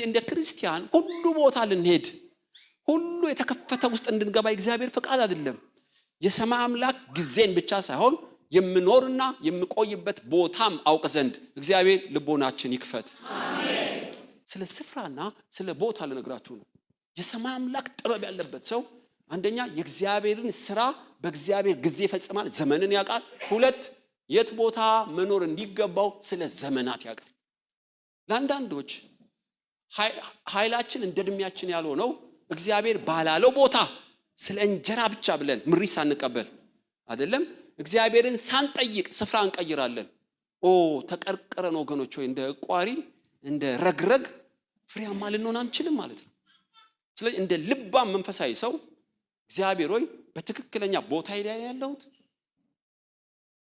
እንደ ክርስቲያን ሁሉ ቦታ ልንሄድ ሁሉ የተከፈተ ውስጥ እንድንገባ እግዚአብሔር ፈቃድ አይደለም። የሰማይ አምላክ ጊዜን ብቻ ሳይሆን የምኖርና የምቆይበት ቦታም አውቅ ዘንድ እግዚአብሔር ልቦናችን ይክፈት። አሜን። ስለ ስፍራና ስለ ቦታ ልነግራችሁ ነው። የሰማይ አምላክ ጥበብ ያለበት ሰው አንደኛ የእግዚአብሔርን ስራ በእግዚአብሔር ጊዜ ይፈጽማል፣ ዘመንን ያውቃል። ሁለት የት ቦታ መኖር እንዲገባው ስለ ዘመናት ያውቃል። ለአንዳንዶች ኃይላችን እንደ እድሜያችን ያልሆነው እግዚአብሔር ባላለው ቦታ ስለ እንጀራ ብቻ ብለን ምሪት ሳንቀበል አይደለም፣ እግዚአብሔርን ሳንጠይቅ ስፍራ እንቀይራለን። ተቀርቀረን ወገኖች ሆይ እንደ ቋሪ እንደ ረግረግ ፍሬያማ ልንሆን አንችልም ማለት ነው። ስለዚህ እንደ ልባም መንፈሳዊ ሰው እግዚአብሔር ሆይ በትክክለኛ ቦታ ላይ ያለሁት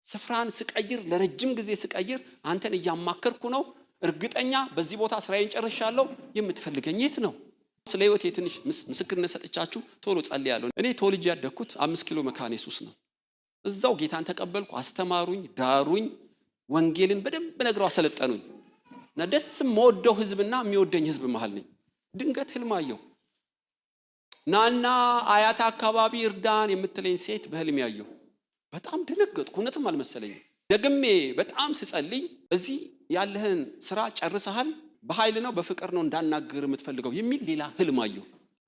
ስፍራን ስቀይር ለረጅም ጊዜ ስቀይር አንተን እያማከርኩ ነው። እርግጠኛ በዚህ ቦታ ስራዬን ጨርሻለሁ። የምትፈልገኝ የት ነው? ስለ ህይወቴ ትንሽ ምስክርነት ሰጥቻችሁ ቶሎ ጸልያለሁ። እኔ ተወልጄ ያደግኩት 5 ኪሎ መካነ ኢየሱስ ነው። እዛው ጌታን ተቀበልኩ፣ አስተማሩኝ፣ ዳሩኝ፣ ወንጌልን በደንብ ነግረው አሰለጠኑኝ እና ደስ የምወደው ህዝብና የሚወደኝ ህዝብ መሃል ነኝ። ድንገት ህልም አየሁ። ናና አያት አካባቢ እርዳን የምትለኝ ሴት በህልም ያየሁ። በጣም ደነገጥኩ። እውነትም አልመሰለኝም። ደግሜ በጣም ስጸልይ እዚህ ያለህን ስራ ጨርሰሃል፣ በኃይል ነው በፍቅር ነው እንዳናገር የምትፈልገው የሚል ሌላ ህልም አየሁ።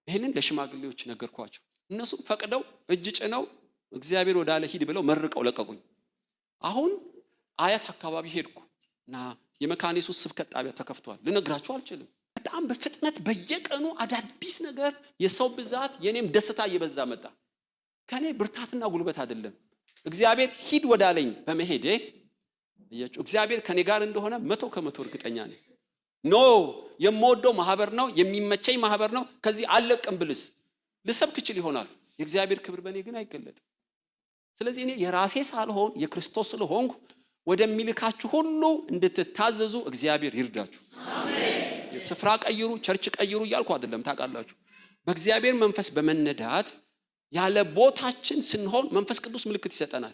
ይሄንን ለሽማግሌዎች ነገርኳቸው። እነሱም ፈቅደው እጅ ጭነው እግዚአብሔር ወዳለ ሂድ ብለው መርቀው ለቀቁኝ። አሁን አያት አካባቢ ሄድኩ እና የመካነ ኢየሱስ ስብከት ጣቢያ ተከፍቷል። ልነግራችሁ አልችልም። በጣም በፍጥነት በየቀኑ አዳዲስ ነገር፣ የሰው ብዛት፣ የኔም ደስታ እየበዛ መጣ። ከኔ ብርታትና ጉልበት አይደለም፣ እግዚአብሔር ሂድ ወዳለኝ በመሄዴ እያችሁ እግዚአብሔር ከኔ ጋር እንደሆነ 100% እርግጠኛ ነኝ። የምወደው ማህበር ነው፣ የሚመቸኝ ማህበር ነው። ከዚህ አለቅም ብልስ ልሰብክ ይችል ይሆናል። የእግዚአብሔር ክብር በእኔ ግን አይገለጥም። ስለዚህ እኔ የራሴ ሳልሆን የክርስቶስ ስለሆንኩ ወደሚልካችሁ ሁሉ እንድትታዘዙ እግዚአብሔር ይርዳችሁ። አሜን። ስፍራ ቀይሩ፣ ቸርች ቀይሩ እያልኩ አይደለም። ታውቃላችሁ በእግዚአብሔር መንፈስ በመነዳት ያለ ቦታችን ስንሆን መንፈስ ቅዱስ ምልክት ይሰጠናል።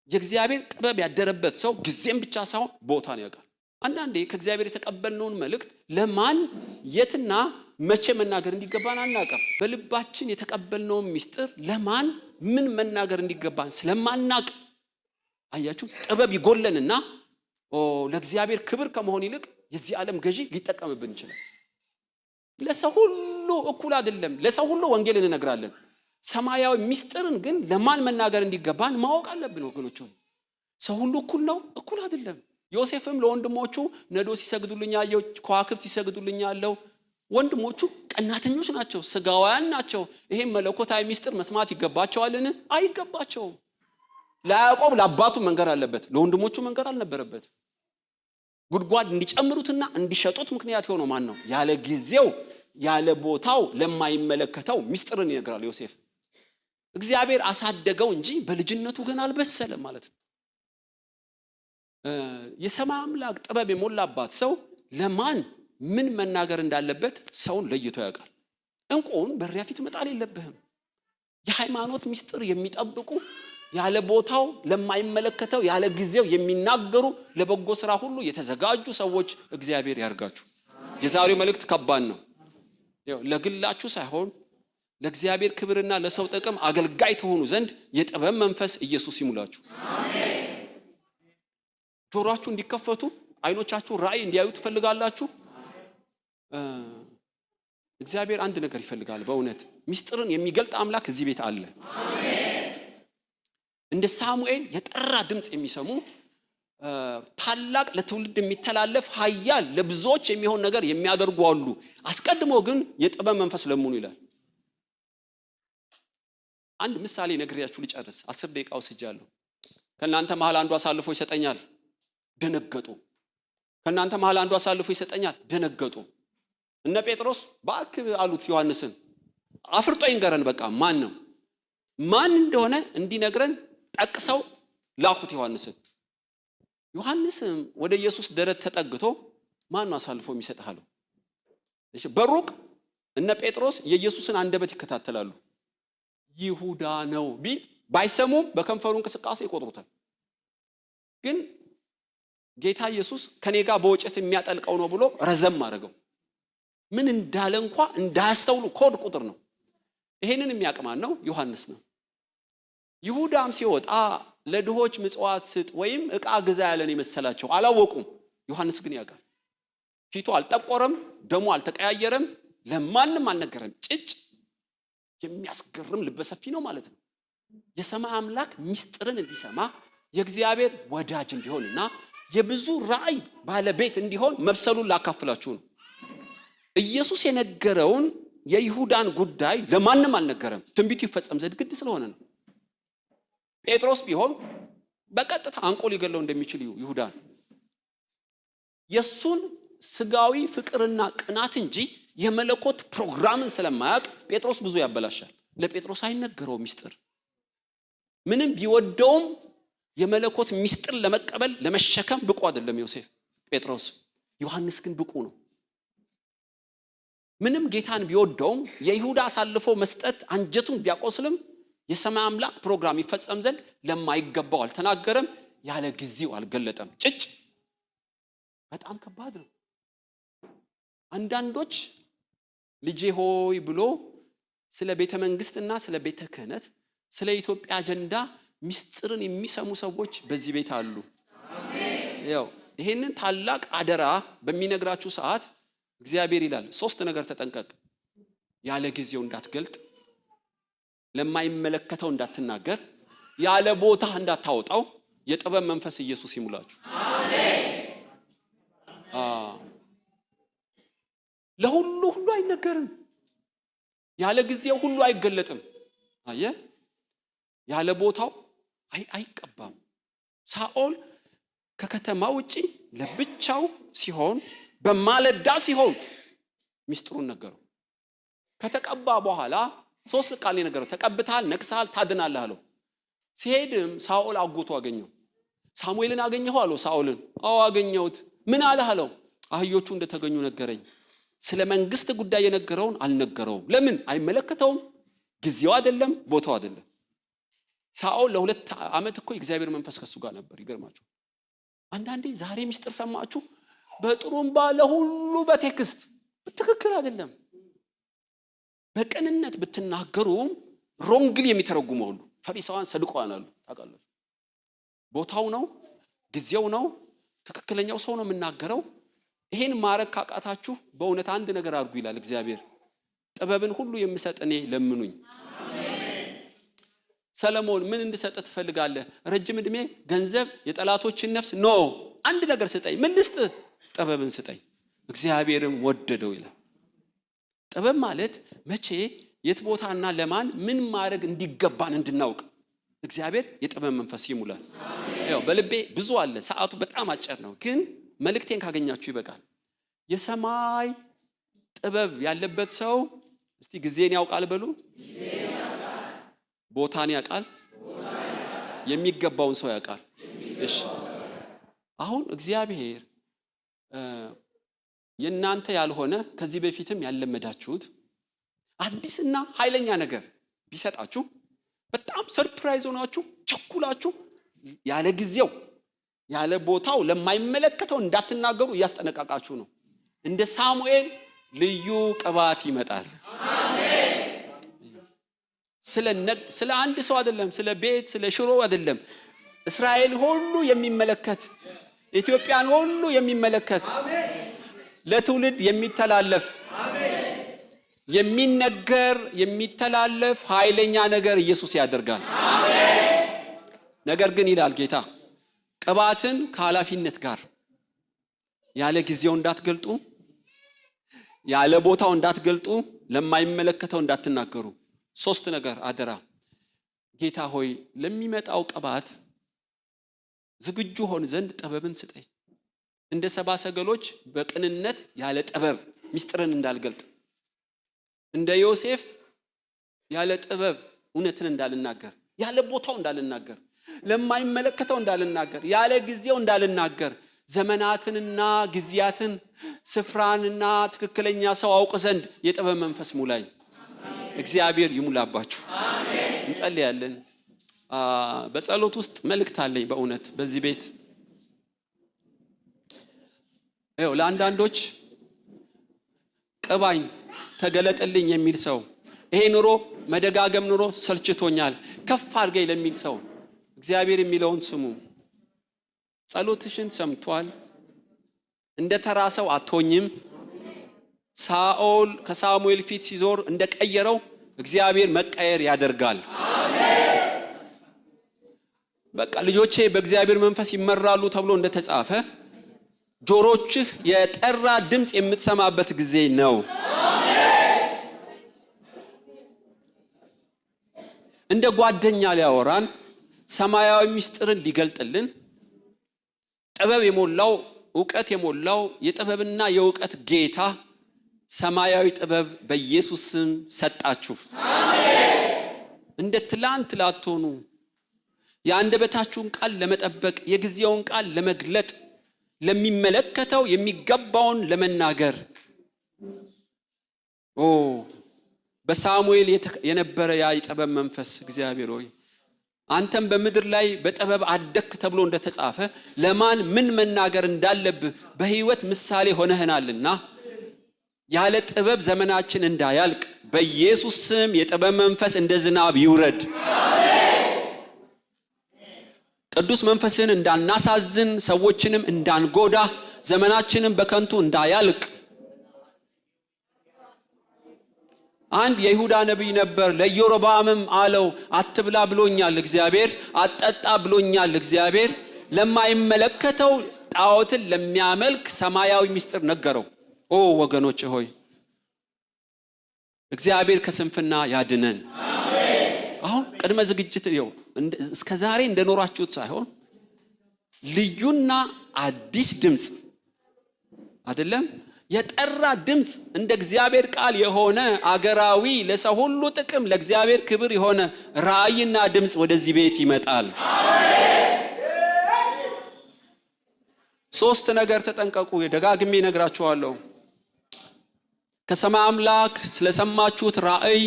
የእግዚአብሔር ጥበብ ያደረበት ሰው ጊዜም ብቻ ሳይሆን ቦታን ያውቃል። አንዳንዴ ከእግዚአብሔር የተቀበልነውን መልእክት ለማን የትና መቼ መናገር እንዲገባን አናውቅም። በልባችን የተቀበልነውን ምስጢር ለማን ምን መናገር እንዲገባን ስለማናውቅ አያችሁ ጥበብ ይጎለንና ለእግዚአብሔር ክብር ከመሆን ይልቅ የዚህ ዓለም ገዢ ሊጠቀምብን ይችላል። ለሰው ሁሉ እኩል አይደለም። ለሰው ሁሉ ወንጌል እንነግራለን። ሰማያዊ ምስጢርን ግን ለማን መናገር እንዲገባን ማወቅ አለብን ወገኖች። ሰው ሁሉ እኩል ነው? እኩል አይደለም። ዮሴፍም ለወንድሞቹ ነዶ ሲሰግዱልኝ አየሁ፣ ከዋክብት ሲሰግዱልኝ አየሁ። ወንድሞቹ ቀናተኞች ናቸው፣ ስጋውያን ናቸው። ይሄም መለኮታዊ ምስጢር መስማት ይገባቸዋልን? አይገባቸውም። ለያዕቆብ ለአባቱ መንገር አለበት፣ ለወንድሞቹ መንገር አልነበረበት። ጉድጓድ እንዲጨምሩትና እንዲሸጡት ምክንያት የሆነው ማን ነው? ያለ ጊዜው ያለ ቦታው ለማይመለከተው ምስጢርን ይነግራል ዮሴፍ። እግዚአብሔር አሳደገው እንጂ በልጅነቱ ገና አልበሰለም ማለት ነው። የሰማይ አምላክ ጥበብ የሞላባት ሰው ለማን ምን መናገር እንዳለበት ሰውን ለይቶ ያውቃል። እንቁን በሪያ ፊት መጣል የለብህም። የሃይማኖት ምስጢር የሚጠብቁ ያለ ቦታው ለማይመለከተው ያለ ጊዜው የሚናገሩ ለበጎ ስራ ሁሉ የተዘጋጁ ሰዎች እግዚአብሔር ያርጋችሁ። የዛሬው መልእክት ከባድ ነው። ለግላችሁ ሳይሆን ለእግዚአብሔር ክብርና ለሰው ጥቅም አገልጋይ ተሆኑ ዘንድ የጥበብ መንፈስ ኢየሱስ ይሙላችሁ። አሜን። ጆሮአችሁ እንዲከፈቱ አይኖቻችሁ ራእይ እንዲያዩ ትፈልጋላችሁ? እግዚአብሔር አንድ ነገር ይፈልጋል። በእውነት ምስጢርን የሚገልጥ አምላክ እዚህ ቤት አለ። አሜን። እንደ ሳሙኤል የጠራ ድምጽ የሚሰሙ ታላቅ ለትውልድ የሚተላለፍ ኃያል ለብዙዎች የሚሆን ነገር የሚያደርጉ አሉ። አስቀድሞ ግን የጥበብ መንፈስ ለምኑ ይላል። አንድ ምሳሌ ነግሬያችሁ ልጨርስ። 10 ደቂቃ ወስጃለሁ። ከእናንተ መሃል አንዱ አሳልፎ ይሰጠኛል፣ ደነገጡ። ከእናንተ መሃል አንዱ አሳልፎ ይሰጠኛል፣ ደነገጡ። እነ ጴጥሮስ ባክ አሉት ዮሐንስን፣ አፍርጦ ይንገረን፣ በቃ ማን ነው ማን እንደሆነ እንዲነግረን ጠቅሰው ላኩት ዮሐንስን። ዮሐንስም ወደ ኢየሱስ ደረት ተጠግቶ ማን አሳልፎ የሚሰጥሃለው? በሩቅ እነ ጴጥሮስ የኢየሱስን አንደበት ይከታተላሉ። ይሁዳ ነው ቢል ባይሰሙም በከንፈሩ እንቅስቃሴ ይቆጥሩታል። ግን ጌታ ኢየሱስ ከኔ ጋር በወጨት የሚያጠልቀው ነው ብሎ ረዘም አደረገው። ምን እንዳለ እንኳን እንዳያስተውሉ ኮድ ቁጥር ነው። ይሄንን የሚያቀማን ነው ዮሐንስ ነው። ይሁዳም ሲወጣ ለድሆች ምጽዋት ስጥ ወይም ዕቃ ግዛ ያለን የመሰላቸው አላወቁም። ዮሐንስ ግን ያውቃል። ፊቱ አልጠቆረም፣ ደሙ አልተቀያየረም፣ ለማንም አልነገረም። ጭጭ የሚያስገርም ልበሰፊ ነው ማለት ነው። የሰማይ አምላክ ሚስጥርን እንዲሰማ የእግዚአብሔር ወዳጅ እንዲሆንና የብዙ ራእይ ባለቤት እንዲሆን መብሰሉን ላካፍላችሁ ነው። ኢየሱስ የነገረውን የይሁዳን ጉዳይ ለማንም አልነገረም። ትንቢቱ ይፈጸም ዘንድ ግድ ስለሆነ ነው። ጴጥሮስ ቢሆን በቀጥታ አንቆ ሊገለው እንደሚችል ይሁዳን የሱን ስጋዊ ፍቅርና ቅናት እንጂ የመለኮት ፕሮግራምን ስለማያውቅ ጴጥሮስ ብዙ ያበላሻል። ለጴጥሮስ አይነገረው ሚስጥር ምንም ቢወደውም የመለኮት ሚስጥር ለመቀበል ለመሸከም ብቁ አይደለም ጴጥሮስ። ዮሐንስ ግን ብቁ ነው። ምንም ጌታን ቢወደውም የይሁዳ አሳልፎ መስጠት አንጀቱን ቢያቆስልም የሰማይ አምላክ ፕሮግራም ይፈጸም ዘንድ ለማይገባው አልተናገረም፣ ያለ ጊዜው አልገለጠም። ጭጭ በጣም ከባድ ነው። አንዳንዶች ልጄ ሆይ ብሎ ስለ ቤተ መንግስትና ስለ ቤተ ክህነት ስለ ኢትዮጵያ አጀንዳ ሚስጥርን የሚሰሙ ሰዎች በዚህ ቤት አሉ። አሜን። ይሄንን ታላቅ አደራ በሚነግራችሁ ሰዓት እግዚአብሔር ይላል 3 ነገር ተጠንቀቅ። ያለ ጊዜው እንዳትገልጥ፣ ለማይመለከተው እንዳትናገር፣ ያለ ቦታ እንዳታወጣው። የጥበብ መንፈስ ኢየሱስ ይሙላችሁ። አሜን። ለሁሉ አይነገርም፣ ያለ ጊዜው ሁሉ አይገለጥም። አየ ያለ ቦታው አይቀባም። ሳኦል ከከተማ ውጪ ለብቻው ሲሆን በማለዳ ሲሆን ሚስጥሩን ነገረው። ከተቀባ በኋላ 3 ቃል ነገረው። ተቀብታል፣ ነቅሳል፣ ታድናለህ አለው። ሲሄድም ሳኦል አጎቱ አገኘው። ሳሙኤልን አገኘው አለው ሳኦልን። አዎ አገኘሁት። ምን አለህ አለው። አህዮቹ እንደተገኙ ነገረኝ። ስለ መንግስት ጉዳይ የነገረውን አልነገረውም። ለምን? አይመለከተውም። ጊዜው አይደለም፣ ቦታው አይደለም። ሳኦል ለ2 ዓመት እኮ የእግዚአብሔር መንፈስ ከሱ ጋር ነበር። ይገርማችሁ። አንዳንዴ ዛሬ ሚስጥር ሰማችሁ በጥሩምባ ለሁሉ በቴክስት ትክክል አይደለም። በቅንነት ብትናገሩም ሮንግሊ የሚተረጉሙ ሁሉ ፈሪሳውያን ሰዱቃውያን አሉ። ታውቃላችሁ። ቦታው ነው፣ ጊዜው ነው፣ ትክክለኛው ሰው ነው የምናገረው። ይሄን ማረክ ካቃታችሁ በእውነት አንድ ነገር አድርጉ ይላል እግዚአብሔር። ጥበብን ሁሉ የምሰጥ እኔ ለምኑኝ። ሰለሞን ምን እንድሰጥ ትፈልጋለህ? ረጅም ዕድሜ፣ ገንዘብ፣ የጠላቶችን ነፍስ? ኖ አንድ ነገር ስጠኝ። ምን ልስጥ? ጥበብን ስጠኝ። እግዚአብሔርም ወደደው ይላል። ጥበብ ማለት መቼ የት ቦታና ለማን ምን ማድረግ እንዲገባን እንድናውቅ እግዚአብሔር የጥበብ መንፈስ ይሙላል። በልቤ ብዙ አለ፣ ሰዓቱ በጣም አጭር ነው፣ ግን መልእክቴን ካገኛችሁ ይበቃል። የሰማይ ጥበብ ያለበት ሰው እስቲ ጊዜን ያውቃል በሉ። ቦታን ያውቃል፣ የሚገባውን ሰው ያውቃል። እሺ አሁን እግዚአብሔር የናንተ ያልሆነ ከዚህ በፊትም ያለመዳችሁት አዲስና ኃይለኛ ነገር ቢሰጣችሁ በጣም ሰርፕራይዝ ሆናችሁ ቸኩላችሁ ያለ ጊዜው ያለ ቦታው ለማይመለከተው እንዳትናገሩ እያስጠነቀቃችሁ ነው። እንደ ሳሙኤል ልዩ ቅባት ይመጣል። አሜን። ስለ አንድ ሰው አይደለም፣ ስለ ቤት፣ ስለ ሽሮ አይደለም። እስራኤል ሁሉ የሚመለከት፣ ኢትዮጵያን ሁሉ የሚመለከት፣ ለትውልድ የሚተላለፍ የሚነገር የሚተላለፍ ኃይለኛ ነገር ኢየሱስ ያደርጋል። አሜን። ነገር ግን ይላል ጌታ ቅባትን ከኃላፊነት ጋር ያለ ጊዜው እንዳትገልጡ፣ ያለ ቦታው እንዳትገልጡ፣ ለማይመለከተው እንዳትናገሩ። 3 ነገር አደራ። ጌታ ሆይ ለሚመጣው ቅባት ዝግጁ ሆን ዘንድ ጥበብን ስጠኝ። እንደ 70 ሰገሎች በቅንነት ያለ ጥበብ ሚስጥርን እንዳልገልጥ፣ እንደ ዮሴፍ ያለ ጥበብ እውነትን እንዳልናገር፣ ያለ ቦታው እንዳልናገር፣ ለማይመለከተው እንዳልናገር፣ ያለ ጊዜው እንዳልናገር፣ ዘመናትንና ጊዜያትን ስፍራንና ትክክለኛ ሰው አውቅ ዘንድ የጥበብ መንፈስ ሙላኝ። እግዚአብሔር ይሙላባችሁ። አሜን። እንጸልያለን። በጸሎት ውስጥ መልእክት አለኝ በእውነት በዚህ ቤት ለአንዳንዶች ቅባኝ ተገለጥልኝ የሚል ሰው ይሄ ኑሮ መደጋገም ኑሮ ሰልችቶኛል ከፍ አድርገኝ ለሚል ሰው እግዚአብሔር የሚለውን ስሙ። ጸሎትሽን ሰምቷል። እንደ ተራሰው አትሆኝም። ሳኦል ከሳሙኤል ፊት ሲዞር እንደቀየረው እግዚአብሔር መቀየር ያደርጋል። አሜን። በቃ ልጆቼ በእግዚአብሔር መንፈስ ይመራሉ ተብሎ እንደተጻፈ ጆሮችህ የጠራ ድምጽ የምትሰማበት ጊዜ ነው። አሜን። እንደ ጓደኛ ሊያወራን ሰማያዊ ምስጢርን ሊገልጥልን ጥበብ የሞላው ዕውቀት የሞላው የጥበብና የዕውቀት ጌታ ሰማያዊ ጥበብ በኢየሱስ ስም ሰጣችሁ። አሜን። እንደ ትላንት ላትሆኑ የአንደበታችሁን ቃል ለመጠበቅ የጊዜውን ቃል ለመግለጥ ለሚመለከተው የሚገባውን ለመናገር በሳሙኤል የነበረ ያ የጥበብ መንፈስ እግዚአብሔር ሆይ አንተም በምድር ላይ በጥበብ አደክ ተብሎ እንደተጻፈ ለማን ምን መናገር እንዳለብህ በህይወት ምሳሌ ሆነህናልና ያለ ጥበብ ዘመናችን እንዳያልቅ በኢየሱስ ስም የጥበብ መንፈስ እንደ ዝናብ ይውረድ። አሜን። ቅዱስ መንፈስን እንዳናሳዝን ሰዎችንም እንዳንጎዳ ዘመናችንን በከንቱ እንዳያልቅ አንድ የይሁዳ ነብይ ነበር። ለኢዮርብዓምም አለው አትብላ ብሎኛል እግዚአብሔር፣ አትጠጣ ብሎኛል እግዚአብሔር። ለማይመለከተው ጣዖትን ለሚያመልክ ሰማያዊ ምስጢር ነገረው። ወገኖች ሆይ እግዚአብሔር ከስንፍና ያድነን። አሜን። አሁን ቅድመ ዝግጅት ነው እስከዛሬ እንደኖራችሁት ሳይሆን ልዩና አዲስ ድምጽ አይደለም የጠራ ድምጽ እንደ እግዚአብሔር ቃል የሆነ አገራዊ ለሰው ሁሉ ጥቅም ለእግዚአብሔር ክብር የሆነ ራእይና ድምጽ ወደዚህ ቤት ይመጣል። አሜን። ሶስት ነገር ተጠንቀቁ። ደጋግሜ ነግራችኋለሁ። ከሰማይ አምላክ ስለሰማችሁት ራእይ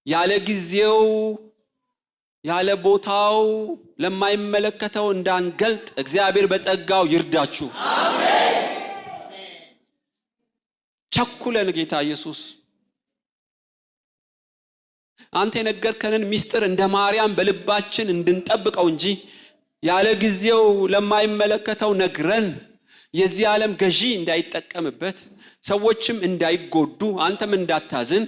ያለ ጊዜው ያለ ቦታው ለማይመለከተው እንዳንገልጥ እግዚአብሔር በጸጋው ይርዳችሁ። አሜን። ቸኩለን ጌታ ኢየሱስ አንተ የነገርከንን ምስጢር እንደ ማርያም በልባችን እንድንጠብቀው እንጂ ያለ ጊዜው ለማይመለከተው ነግረን የዚህ ዓለም ገዢ እንዳይጠቀምበት ሰዎችም እንዳይጎዱ አንተም እንዳታዝን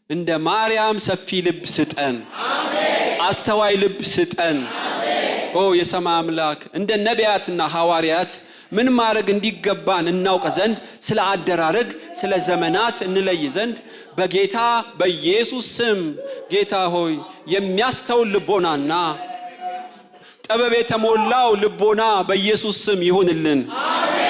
እንደ ማርያም ሰፊ ልብ ስጠን። አሜን። አስተዋይ ልብ ስጠን። አሜን። የሰማይ አምላክ እንደ ነቢያትና ሐዋርያት ምን ማድረግ እንዲገባን እናውቅ ዘንድ ስለ አደራረግ ስለ ዘመናት እንለይ ዘንድ በጌታ በኢየሱስ ስም ጌታ ሆይ የሚያስተውል ልቦናና ጥበብ የተሞላው ልቦና በኢየሱስ ስም ይሁንልን። አሜን።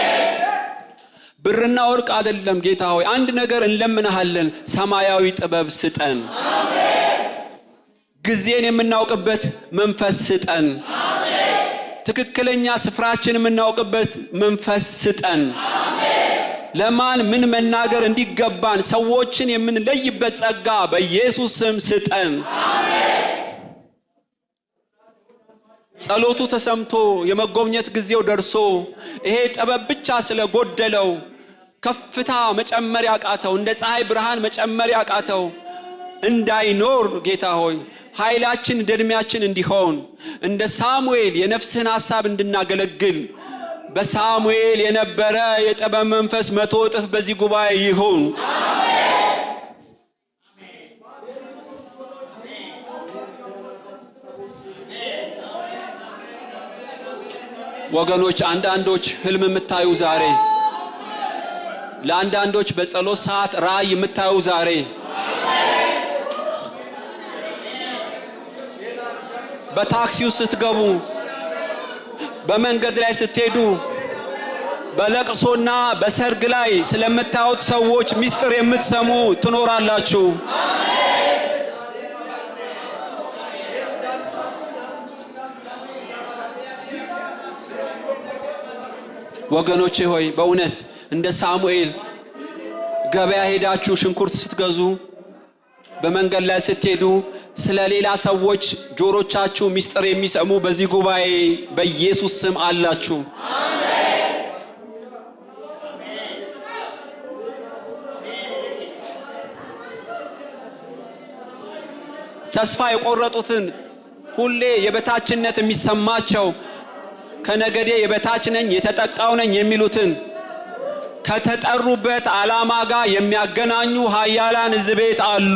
ብርና ወርቅ አይደለም ጌታ ሆይ አንድ ነገር እንለምንሃለን፣ ሰማያዊ ጥበብ ስጠን። አሜን። ጊዜን የምናውቅበት መንፈስ ስጠን። አሜን። ትክክለኛ ስፍራችን የምናውቅበት መንፈስ ስጠን። አሜን። ለማን ምን መናገር እንዲገባን ሰዎችን የምንለይበት ጸጋ በኢየሱስ ስም ስጠን። አሜን። ጸሎቱ ተሰምቶ የመጎብኘት ጊዜው ደርሶ ይሄ ጥበብ ብቻ ስለጎደለው ከፍታ መጨመር ያቃተው እንደ ፀሐይ ብርሃን መጨመር ያቃተው እንዳይኖር ጌታ ሆይ ኃይላችን እንደድሚያችን እንዲሆን እንደ ሳሙኤል የነፍስህን ሐሳብ እንድናገለግል በሳሙኤል የነበረ የጥበብ መንፈስ 100 እጥፍ በዚህ ጉባኤ ይሁን። አሜን። ወገኖች አንዳንዶች ህልም የምታዩ ዛሬ፣ ለአንዳንዶች በጸሎት ሰዓት ራእይ የምታዩ ዛሬ በታክሲው ስትገቡ በመንገድ ላይ ስትሄዱ በለቅሶና በሰርግ ላይ ስለምታዩት ሰዎች ምስጢር የምትሰሙ ትኖራላችሁ። ወገኖቼ ሆይ በእውነት እንደ ሳሙኤል ገበያ ሄዳችሁ ሽንኩርት ስትገዙ በመንገድ ላይ ስትሄዱ ስለሌላ ሰዎች ጆሮቻችሁ ምስጢር የሚሰሙ በዚህ ጉባኤ በኢየሱስ ስም አላችሁ። አሜን። ተስፋ የቆረጡትን ሁሌ የበታችነት የሚሰማቸው ከነገዴ የበታች ነኝ የተጠቃው ነኝ የሚሉትን ከተጠሩበት ዓላማ ጋር የሚያገናኙ ኃያላን ሕዝብ ቤት አሉ።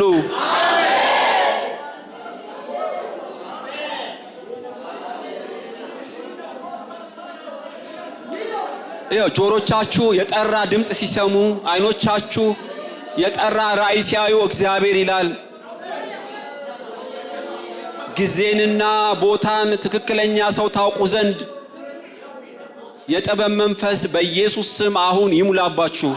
ጆሮቻችሁ የጠራ ድምጽ ሲሰሙ፣ አይኖቻችሁ የጠራ ራእይ ሲያዩ እግዚአብሔር ይላል ጊዜንና ቦታን ትክክለኛ ሰው ታውቁ ዘንድ የጥበብ መንፈስ በኢየሱስ ስም አሁን ይሙላባችሁ።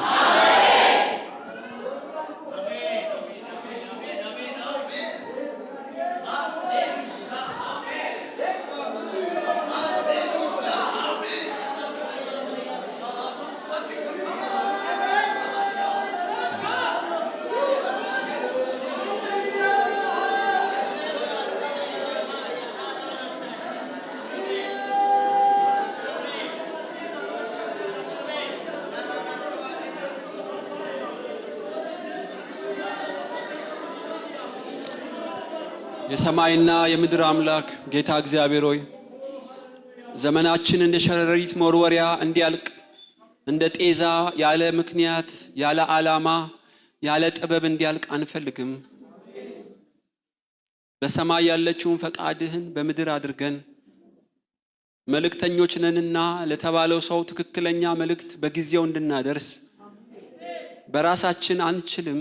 የሰማይና የምድር አምላክ ጌታ እግዚአብሔር ሆይ ዘመናችን እንደ ሸረሪት መወርወሪያ እንዲያልቅ እንደ ጤዛ ያለ ምክንያት ያለ ዓላማ ያለ ጥበብ እንዲያልቅ አንፈልግም። በሰማይ ያለችውን ፈቃድህን በምድር አድርገን መልእክተኞች ነንና ለተባለው ሰው ትክክለኛ መልእክት በጊዜው እንድናደርስ በራሳችን አንችልም።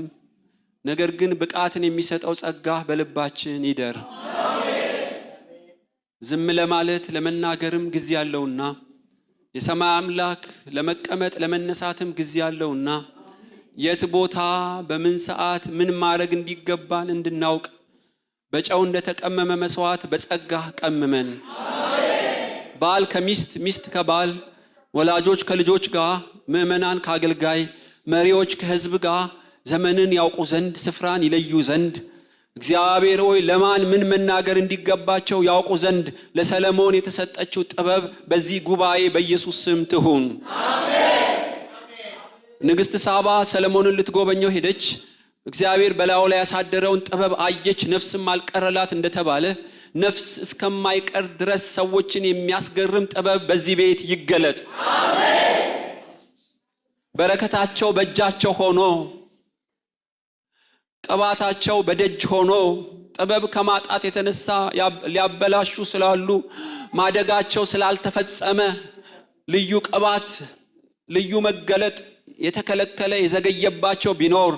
ነገር ግን ብቃትን የሚሰጠው ጸጋ በልባችን ይደር። ዝም ለማለት ለመናገርም ጊዜ ያለውና የሰማይ አምላክ ለመቀመጥ ለመነሳትም ጊዜ ያለውና የት ቦታ በምን ሰዓት ምን ማድረግ እንዲገባን እንድናውቅ በጨው እንደተቀመመ መስዋዕት በጸጋ ቀምመን ባል ከሚስት ሚስት ከባል ወላጆች ከልጆች ጋር ምእመናን ከአገልጋይ መሪዎች ከሕዝብ ጋር ዘመንን ያውቁ ዘንድ ስፍራን ይለዩ ዘንድ እግዚአብሔር ሆይ ለማን ምን መናገር እንዲገባቸው ያውቁ ዘንድ ለሰለሞን የተሰጠችው ጥበብ በዚህ ጉባኤ በኢየሱስ ስም ትሁን። አሜን። ንግሥት ሳባ ሰለሞንን ልትጎበኘው ሄደች። እግዚአብሔር በላዩ ላይ ያሳደረውን ጥበብ አየች፣ ነፍስም አልቀረላት እንደተባለ ነፍስ እስከማይቀር ድረስ ሰዎችን የሚያስገርም ጥበብ በዚህ ቤት ይገለጥ። አሜን። በረከታቸው በእጃቸው ሆኖ ቅባታቸው በደጅ ሆኖ ጥበብ ከማጣት የተነሳ ሊያበላሹ ስላሉ ማደጋቸው ስላልተፈጸመ ልዩ ቅባት ልዩ መገለጥ የተከለከለ የዘገየባቸው ቢኖር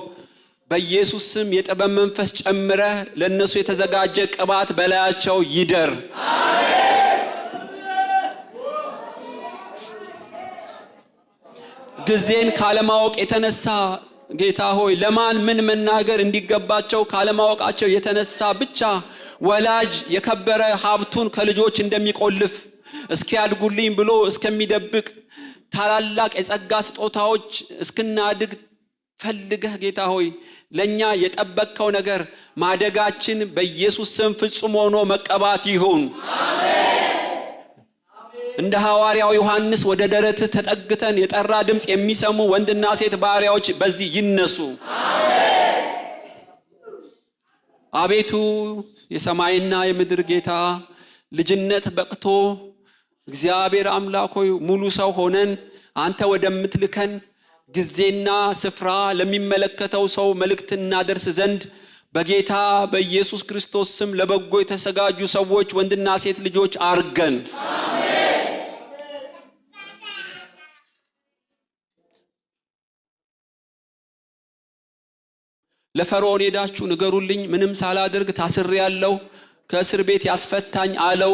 በኢየሱስ ስም የጥበብ መንፈስ ጨምረ ለነሱ የተዘጋጀ ቅባት በላያቸው ይደር። አሜን። ጊዜን ካለማወቅ የተነሳ ጌታ ሆይ ለማን ምን መናገር እንዲገባቸው ካለማወቃቸው የተነሳ ብቻ ወላጅ የከበረ ሀብቱን ከልጆች እንደሚቆልፍ እስኪያድጉልኝ ብሎ እስከሚደብቅ ታላላቅ የጸጋ ስጦታዎች እስክናድግ ፈልገህ ጌታ ሆይ ለኛ የጠበቅከው ነገር ማደጋችን በኢየሱስ ስም ፍጹም ሆኖ መቀባት ይሁን። አሜን። እንደ ሐዋርያው ዮሐንስ ወደ ደረት ተጠግተን የጠራ ድምጽ የሚሰሙ ወንድና ሴት ባሪያዎች በዚህ ይነሱ። አሜን። አቤቱ የሰማይና የምድር ጌታ ልጅነት በቅቶ እግዚአብሔር አምላክ ሆይ ሙሉ ሰው ሆነን አንተ ወደምትልከን ጊዜና ስፍራ ለሚመለከተው ሰው መልእክት እናደርስ ዘንድ በጌታ በኢየሱስ ክርስቶስ ስም ለበጎ የተዘጋጁ ሰዎች ወንድና ሴት ልጆች አርገን። ለፈርዖን ሄዳችሁ ንገሩልኝ ምንም ሳላደርግ ታስሬያለሁ ከእስር ቤት ያስፈታኝ አለው።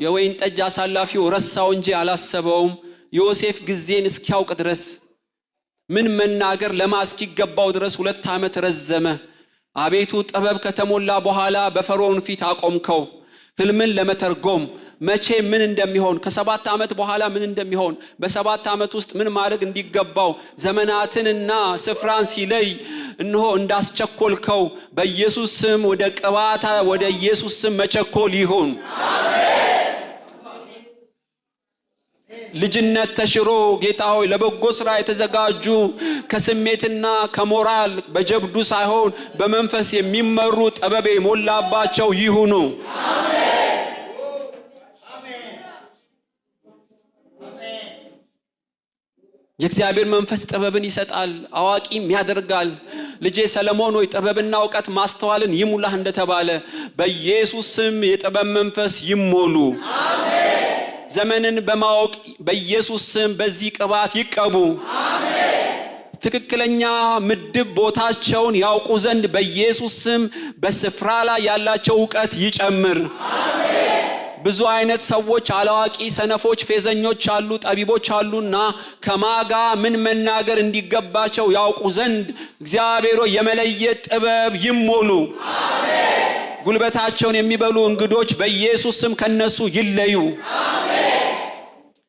የወይን ጠጅ አሳላፊው ረሳው እንጂ አላሰበውም። ዮሴፍ ጊዜን እስኪያውቅ ድረስ ምን መናገር ለማስኪገባው ድረስ 2 ዓመት ረዘመ። አቤቱ ጥበብ ከተሞላ በኋላ በፈርዖን ፊት አቆምከው ህልምን ለመተርጎም መቼ ምን እንደሚሆን ከ7 ዓመት በኋላ ምን እንደሚሆን በ7 ዓመት ውስጥ ምን ማድረግ እንዲገባው ዘመናትንና ስፍራን ሲለይ እነሆ እንዳስቸኮልከው በኢየሱስ ስም ወደ ቅባታ ወደ ኢየሱስ ስም መቸኮል ይሁን። አሜን። ልጅነት ተሽሮ ጌታ ሆይ ለበጎ ስራ የተዘጋጁ ከስሜትና ከሞራል በጀብዱ ሳይሆን በመንፈስ የሚመሩ ጥበብ የሞላባቸው ይሁኑ። የእግዚአብሔር መንፈስ ጥበብን ይሰጣል፣ አዋቂም ያደርጋል። ልጄ ሰለሞን ሆይ ጥበብና ዕውቀት ማስተዋልን ይሙላህ እንደተባለ በኢየሱስ ስም የጥበብ መንፈስ ይሞሉ። አሜን። ዘመንን በማወቅ በኢየሱስ ስም በዚህ ቅባት ይቀቡ። አሜን። ትክክለኛ ምድብ ቦታቸውን ያውቁ ዘንድ በኢየሱስ ስም በስፍራ ላይ ያላቸው ዕውቀት ይጨምር። አሜን። ብዙ አይነት ሰዎች አላዋቂ ሰነፎች ፌዘኞች አሉ፣ ጠቢቦች አሉና ከማጋ ምን መናገር እንዲገባቸው ያውቁ ዘንድ እግዚአብሔር የመለየት ጥበብ ይሞሉ። አሜን። ጉልበታቸውን የሚበሉ እንግዶች በኢየሱስ ስም ከነሱ ይለዩ። አሜን።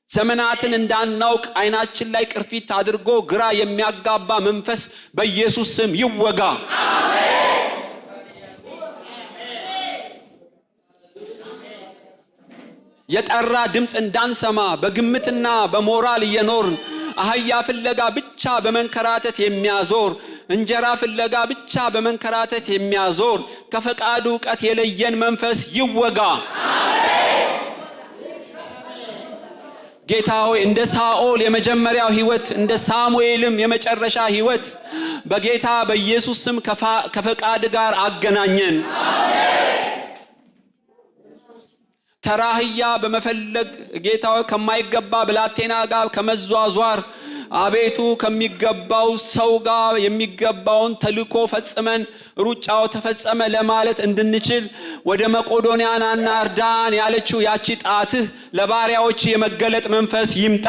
ዘመናትን እንዳናውቅ አይናችን ላይ ቅርፊት አድርጎ ግራ የሚያጋባ መንፈስ በኢየሱስ ስም ይወጋ። አሜን። የጠራ ድምጽ እንዳንሰማ በግምትና በሞራል እየኖርን አህያ ፍለጋ ብቻ በመንከራተት የሚያዞር እንጀራ ፍለጋ ብቻ በመንከራተት የሚያዞር ከፈቃዱ ዕውቀት የለየን መንፈስ ይወጋ። አሜን። ጌታ ሆይ እንደ ሳኦል የመጀመሪያው ሕይወት እንደ ሳሙኤልም የመጨረሻ ሕይወት በጌታ በኢየሱስ ስም ከፈቃድ ጋር አገናኘን። ተራህያ በመፈለግ ጌታው ከማይገባ ብላቴና ጋር ከመዟዟር አቤቱ ከሚገባው ሰው ጋር የሚገባውን ተልኮ ፈጽመን ሩጫው ተፈጸመ ለማለት እንድንችል ወደ መቄዶንያና እርዳን ያለችው ያቺ ጣትህ ለባሪያዎች የመገለጥ መንፈስ ይምጣ።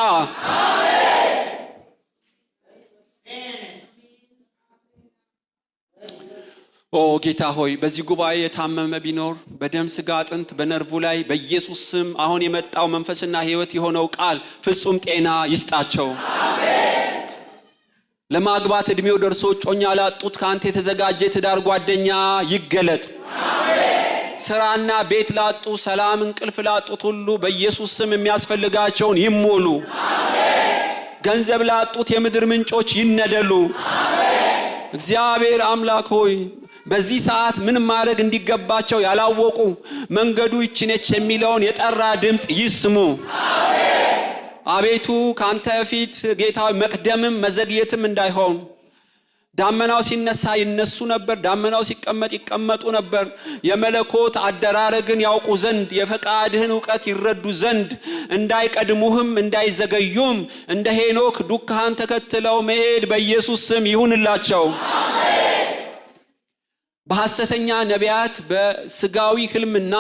ኦ ጌታ ሆይ በዚህ ጉባኤ የታመመ ቢኖር በደም ስጋ አጥንት በነርቭ ላይ በኢየሱስ ስም አሁን የመጣው መንፈስና ሕይወት የሆነው ቃል ፍጹም ጤና ይስጣቸው። አሜን። ለማግባት እድሜው ደርሶ ጮኛ ላጡት ካንተ የተዘጋጀ ትዳር ጓደኛ ይገለጥ። አሜን። ስራና ቤት ላጡ ሰላም እንቅልፍ ላጡት ሁሉ በኢየሱስ ስም የሚያስፈልጋቸውን ይሞሉ። አሜን። ገንዘብ ላጡት የምድር ምንጮች ይነደሉ። አሜን። እግዚአብሔር አምላክ ሆይ በዚህ ሰዓት ምን ማድረግ እንዲገባቸው ያላወቁ መንገዱ ይችነች የሚለውን የጠራ ድምጽ ይስሙ። አሜን። አቤቱ ካንተ ፊት ጌታው መቅደምም መዘግየትም እንዳይሆን ዳመናው ሲነሳ ይነሱ ነበር፣ ዳመናው ሲቀመጥ ይቀመጡ ነበር። የመለኮት አደራረግን ያውቁ ዘንድ የፈቃድህን ዕውቀት ይረዱ ዘንድ እንዳይቀድሙህም እንዳይዘገዩም እንደ ሄኖክ ዱካህን ተከትለው መሄድ በኢየሱስ ስም ይሁንላቸው። በሐሰተኛ ነቢያት በስጋዊ ህልምና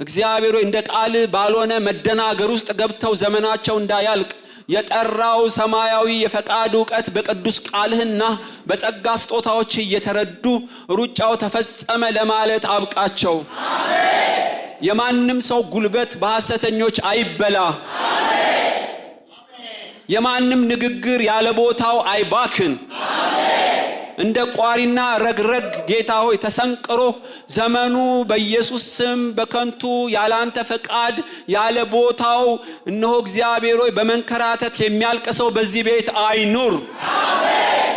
እግዚአብሔር እንደ ቃል ባልሆነ መደናገር ውስጥ ገብተው ዘመናቸው እንዳያልቅ የጠራው ሰማያዊ የፈቃድ ዕውቀት በቅዱስ ቃልህና በጸጋ ስጦታዎች እየተረዱ ሩጫው ተፈጸመ ለማለት አብቃቸው። አሜን። የማንም ሰው ጉልበት በሐሰተኞች አይበላ። አሜን። የማንም ንግግር ያለ ቦታው አይባክን። እንደ ቋሪና ረግረግ ጌታ ሆይ ተሰንቅሮ ዘመኑ በኢየሱስ ስም በከንቱ ያላንተ ፈቃድ ያለ ቦታው እነሆ እግዚአብሔር ሆይ በመንከራተት የሚያልቀሰው በዚህ ቤት አይኑር። አሜን።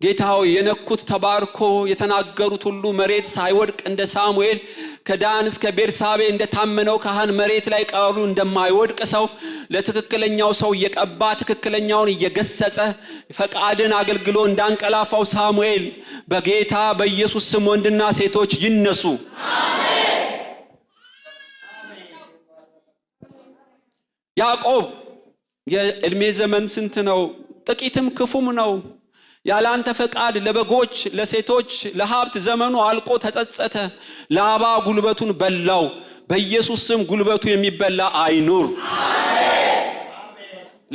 ጌታ ሆይ የነኩት ተባርኮ የተናገሩት ሁሉ መሬት ሳይወድቅ እንደ ሳሙኤል ከዳን እስከ ቤርሳቤ እንደታመነው ካህን መሬት ላይ ቀሩ እንደማይወድቅ ሰው ለትክክለኛው ሰው እየቀባ ትክክለኛውን እየገሰጸ ፈቃድን አገልግሎ እንዳንቀላፋው ሳሙኤል በጌታ በኢየሱስ ስም ወንድና ሴቶች ይነሱ። አሜን። ያዕቆብ የእድሜ ዘመን ስንት ነው? ጥቂትም ክፉም ነው። ያላንተ ፈቃድ ለበጎች ለሴቶች ለሀብት ዘመኑ አልቆ ተጸጸተ። ላባ ጉልበቱን በላው። በኢየሱስ ስም ጉልበቱ የሚበላ አይኑር። አሜን።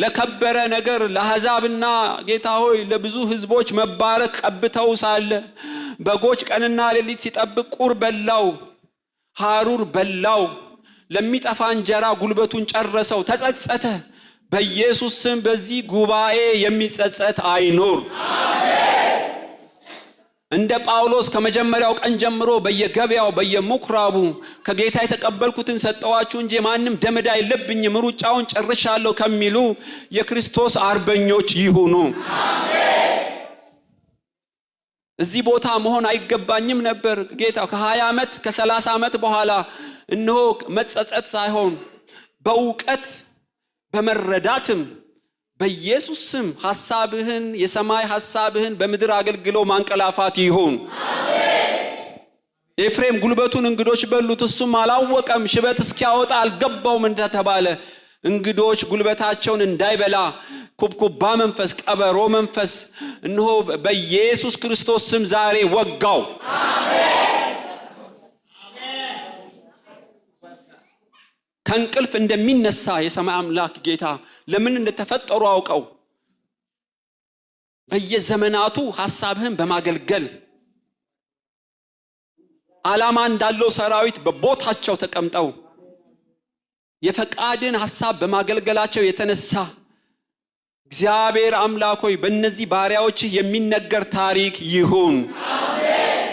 ለከበረ ነገር ለአሕዛብና ጌታ ሆይ ለብዙ ህዝቦች መባረክ ቀብተው ሳለ በጎች ቀንና ሌሊት ሲጠብቅ ቁር በላው፣ ሐሩር በላው። ለሚጠፋ እንጀራ ጉልበቱን ጨረሰው፣ ተጸጸተ። በኢየሱስ ስም በዚህ ጉባኤ የሚጸጸት አይኑር። አሜን። እንደ ጳውሎስ ከመጀመሪያው ቀን ጀምሮ በየገበያው በየምኩራቡ ከጌታ የተቀበልኩትን ሰጠዋችሁ እንጂ ማንም ደምዳ የለብኝም ሩጫውን ጨርሻለሁ ከሚሉ የክርስቶስ አርበኞች ይሁኑ። አሜን። እዚህ ቦታ መሆን አይገባኝም ነበር ጌታ ከ20 ዓመት ከ30 ዓመት በኋላ እነሆ መጸጸት ሳይሆን በእውቀት በመረዳትም በኢየሱስ ስም ሐሳብህን የሰማይ ሐሳብህን በምድር አገልግሎ ማንቀላፋት ይሁን። አሜን። ኤፍሬም ጉልበቱን እንግዶች በሉት እሱም አላወቀም ሽበት እስኪያወጣ አልገባውም እንደተባለ እንግዶች ጉልበታቸውን እንዳይበላ ኩብኩባ መንፈስ ቀበሮ መንፈስ እነሆ በኢየሱስ ክርስቶስ ስም ዛሬ ወጋው። አሜን። ከእንቅልፍ እንደሚነሳ የሰማይ አምላክ ጌታ ለምን እንደተፈጠሩ አውቀው በየዘመናቱ ሐሳብህን በማገልገል ዓላማ እንዳለው ሰራዊት በቦታቸው ተቀምጠው የፈቃድን ሐሳብ በማገልገላቸው የተነሳ እግዚአብሔር አምላክ ሆይ በእነዚህ ባሪያዎች የሚነገር ታሪክ ይሁን። አሜን።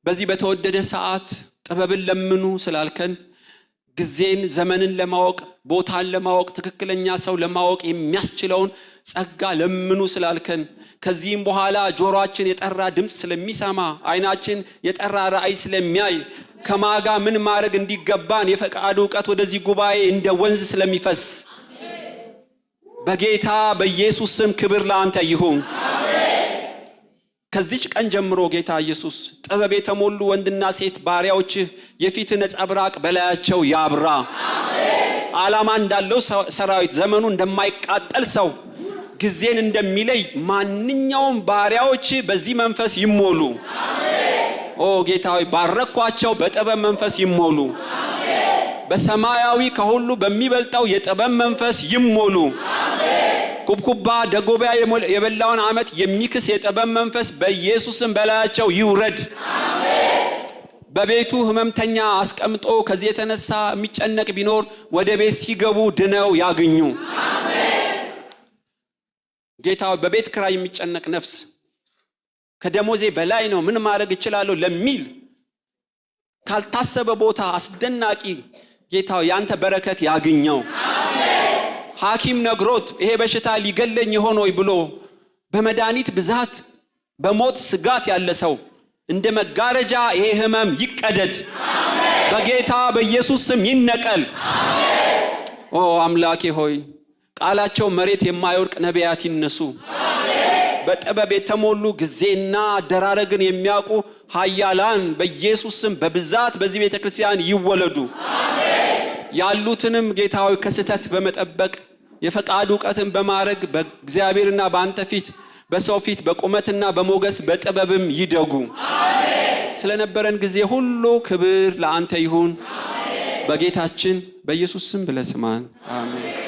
በዚህ በተወደደ ሰዓት ጥበብን ለምኑ ስላልከን ጊዜን ዘመንን ለማወቅ ቦታን ለማወቅ ትክክለኛ ሰው ለማወቅ የሚያስችለውን ጸጋ ለምኑ ስላልከን ከዚህም በኋላ ጆሮአችን የጠራ ድምጽ ስለሚሰማ አይናችን የጠራ ራእይ ስለሚያይ ከማጋ ምን ማድረግ እንዲገባን የፈቃዱ ዕውቀት ወደዚህ ጉባኤ እንደ ወንዝ ስለሚፈስ በጌታ በኢየሱስ ስም ክብር ለአንተ ይሁን። ከዚህ ቀን ጀምሮ ጌታ ኢየሱስ ጥበብ የተሞሉ ወንድና ሴት ባሪያዎች የፊት ነጸብራቅ በላያቸው ያብራ። አሜን። ዓላማ እንዳለው ሰራዊት ዘመኑ እንደማይቃጠል ሰው ጊዜን እንደሚለይ ማንኛውም ባሪያዎች በዚህ መንፈስ ይሞሉ። አሜን። ኦ ጌታ ሆይ ባረኳቸው በጥበብ መንፈስ ይሞሉ። አሜን። በሰማያዊ ከሁሉ በሚበልጠው የጥበብ መንፈስ ይሞሉ። ኩብኩባ ደጎቢያ የበላውን ዓመት የሚክስ የጥበብ መንፈስ በኢየሱስም በላያቸው ይውረድ። አሜን። በቤቱ ህመምተኛ አስቀምጦ ከዚህ የተነሳ የሚጨነቅ ቢኖር ወደ ቤት ሲገቡ ድነው ያግኙ። አሜን። ጌታ በቤት ክራይ የሚጨነቅ ነፍስ ከደሞዜ በላይ ነው ምን ማድረግ እችላለሁ ለሚል ካልታሰበ ቦታ አስደናቂ ጌታ ያንተ በረከት ያግኘው። ሐኪም ነግሮት ይሄ በሽታ ሊገለኝ ሆኖይ ብሎ በመድኃኒት ብዛት በሞት ስጋት ያለ ሰው እንደ መጋረጃ ይሄ ህመም ይቀደድ። አሜን። በጌታ በኢየሱስ ስም ይነቀል። አሜን። ኦ አምላኬ ሆይ ቃላቸው መሬት የማይወርቅ ነቢያት ይነሱ። አሜን። በጥበብ የተሞሉ ጊዜና አደራረግን የሚያውቁ ኃያላን በኢየሱስ ስም በብዛት በዚህ ቤተክርስቲያን ይወለዱ። አሜን። ያሉትንም ጌታዊ ከስተት በመጠበቅ የፈቃዱ ዕውቀትን በማድረግ በእግዚአብሔርና በአንተ ፊት በሰው ፊት በቁመትና በሞገስ በጥበብም ይደጉ። አሜን። ስለነበረን ጊዜ ሁሉ ክብር ለአንተ ይሁን። አሜን። በጌታችን በኢየሱስ ስም ብለህ ስማን። አሜን።